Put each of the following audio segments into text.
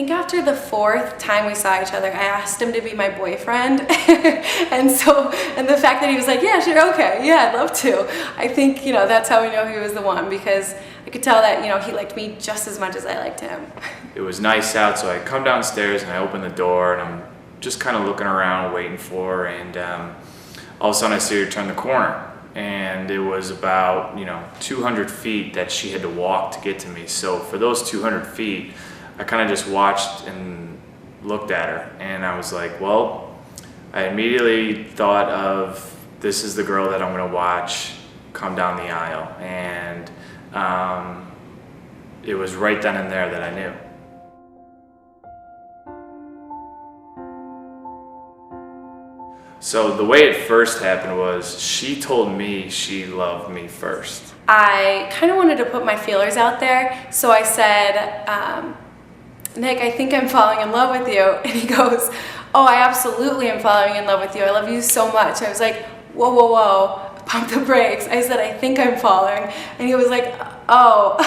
think after the 4th time we saw each other, I asked him to be my boyfriend. and the fact that he was like, yeah, sure, okay, yeah, I'd love to. I think, that's how we know he was the one, because I could tell that, he liked me just as much as I liked him. It was nice out, so I come downstairs and I open the door and I'm just kind of looking around waiting for her, and all of a sudden I see her turn the corner. And it was about 200 feet that she had to walk to get to me. So for those 200 feet, I kind of just watched and looked at her, and I was like, well, I immediately thought of, this is the girl that I'm going to watch come down the aisle. And it was right then and there that I knew. So the way it first happened was she told me she loved me first. I kind of wanted to put my feelers out there, so I said, Nick, I think I'm falling in love with you. And he goes, oh, I absolutely am falling in love with you. I love you so much. I was like, whoa, whoa, whoa, pump the brakes. I said, I think I'm falling. And he was like, oh,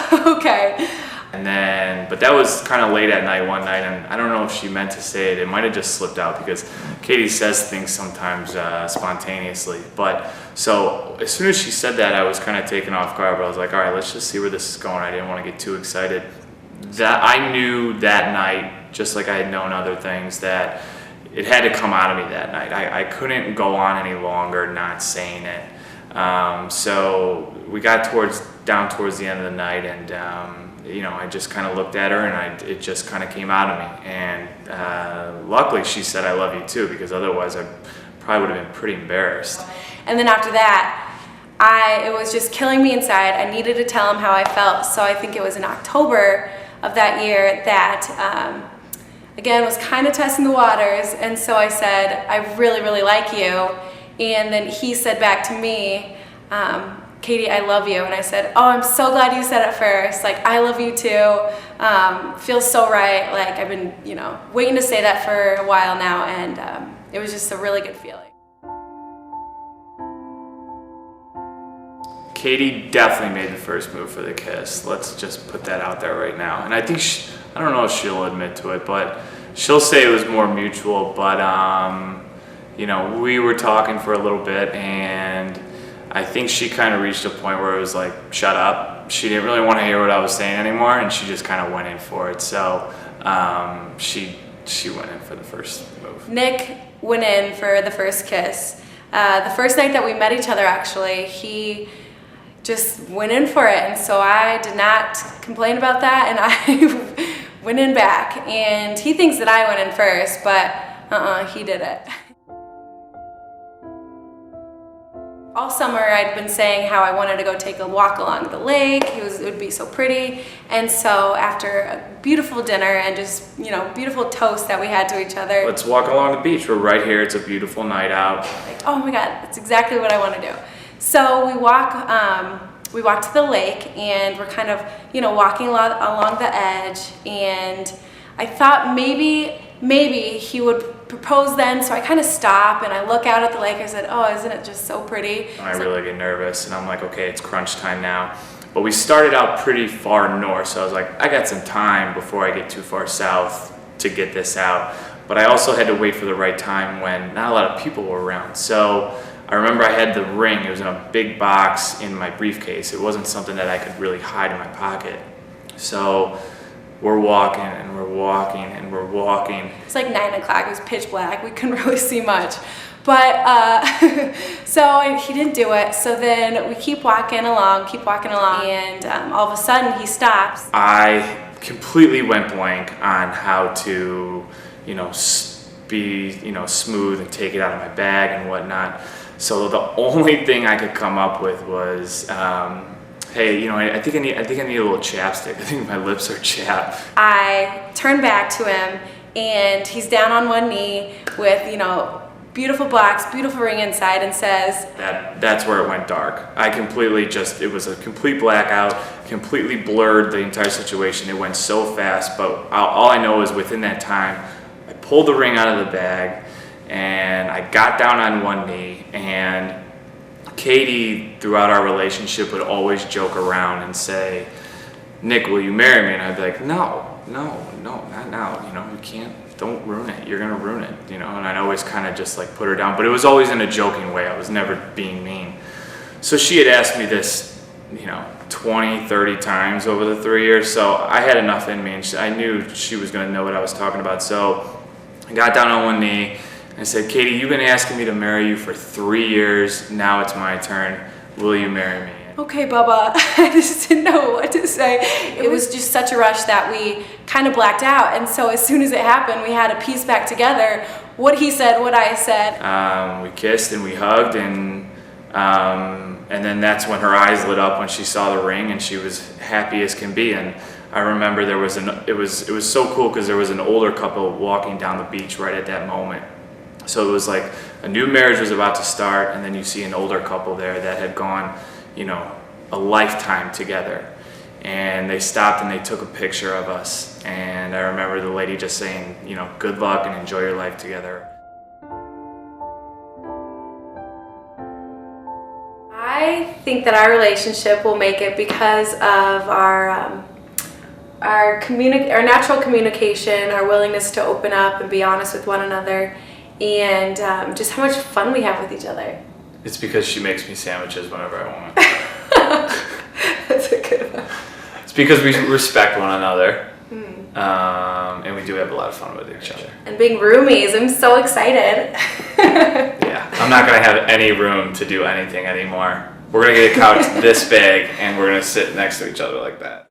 okay. And then, but that was kind of late at night one night, and I don't know if she meant to say it. It might have just slipped out, because Katie says things sometimes spontaneously. But so as soon as she said that, I was kind of taken off guard, but I was like, all right, let's just see where this is going. I didn't want to get too excited. That I knew that night, just like I had known other things, that it had to come out of me that night. I couldn't go on any longer not saying it. So we got down towards the end of the night, and I just kind of looked at her, and it just kind of came out of me. And luckily she said, I love you too, because otherwise I probably would have been pretty embarrassed. And then after that, it was just killing me inside. I needed to tell him how I felt. So I think it was in October of that year that, again, was kind of testing the waters. And so I said, I really, really like you. And then he said back to me, Katie, I love you. And I said, oh, I'm so glad you said it first. Like, I love you too. Feels so right. Like, I've been, waiting to say that for a while now. And it was just a really good feeling. Katie definitely made the first move for the kiss. Let's just put that out there right now. And I think, I don't know if she'll admit to it, but she'll say it was more mutual. But, we were talking for a little bit, and I think she kind of reached a point where it was like, shut up. She didn't really want to hear what I was saying anymore, and she just kind of went in for it. So she went in for the first move. Nick went in for the first kiss. The first night that we met each other, actually, he just went in for it, and so I did not complain about that, and I went in back. And he thinks that I went in first, but he did it. All summer I'd been saying how I wanted to go take a walk along the lake. It would be so pretty. And so after a beautiful dinner and just, beautiful toast that we had to each other. Let's walk along the beach. We're right here. It's a beautiful night out. Like, oh my God, that's exactly what I want to do. So we walk to the lake, and we're kind of, walking along the edge. And I thought maybe he would propose then, so I kind of stop and I look out at the lake. I said, oh, isn't it just so pretty? I really get nervous, and I'm like, okay, it's crunch time now. But we started out pretty far north, so I was like, I got some time before I get too far south to get this out. But I also had to wait for the right time when not a lot of people were around. So I remember I had the ring. It was in a big box in my briefcase. It wasn't something that I could really hide in my pocket. So we're walking and we're walking and we're walking. It's like 9 o'clock, it was pitch black, we couldn't really see much. But, so he didn't do it, so then we keep walking along, and all of a sudden he stops. I completely went blank on how to, be, smooth and take it out of my bag and whatnot. So the only thing I could come up with was, hey, I think I need a little chapstick. I think my lips are chapped. I turn back to him, and he's down on one knee with, beautiful box, beautiful ring inside, and says, that's where it went dark. I completely it was a complete blackout, completely blurred the entire situation. It went so fast, but all I know is within that time, I pulled the ring out of the bag, and I got down on one knee, and Katie, throughout our relationship, would always joke around and say, Nick, will you marry me? And I'd be like, no. no, not now. You can't. Don't ruin it. You're gonna ruin it. And I'd always kind of just like put her down, but it was always in a joking way. I was never being mean. So she had asked me this, 20, 30 times over the 3 years. So I had enough in me, and I knew she was gonna know what I was talking about. So I got down on one knee and I said, Katie, you've been asking me to marry you for 3 years. Now it's my turn. Will you marry me? Okay, Bubba. I just didn't know what to say. It was just such a rush that we kind of blacked out. And so as soon as it happened, we had to piece back together what he said, what I said. We kissed and we hugged, and then that's when her eyes lit up when she saw the ring, and she was happy as can be. And I remember it was so cool because there was an older couple walking down the beach right at that moment. So it was like a new marriage was about to start, and then you see an older couple there that had gone, a lifetime together. And they stopped and they took a picture of us. And I remember the lady just saying, good luck and enjoy your life together. I think that our relationship will make it because of our natural communication, our willingness to open up and be honest with one another, and just how much fun we have with each other. It's because she makes me sandwiches whenever I want. That's a good one. It's because we respect one another, and we do have a lot of fun with each other. And being roomies, I'm so excited. Yeah, I'm not gonna have any room to do anything anymore. We're gonna get a couch this big, and we're gonna sit next to each other like that.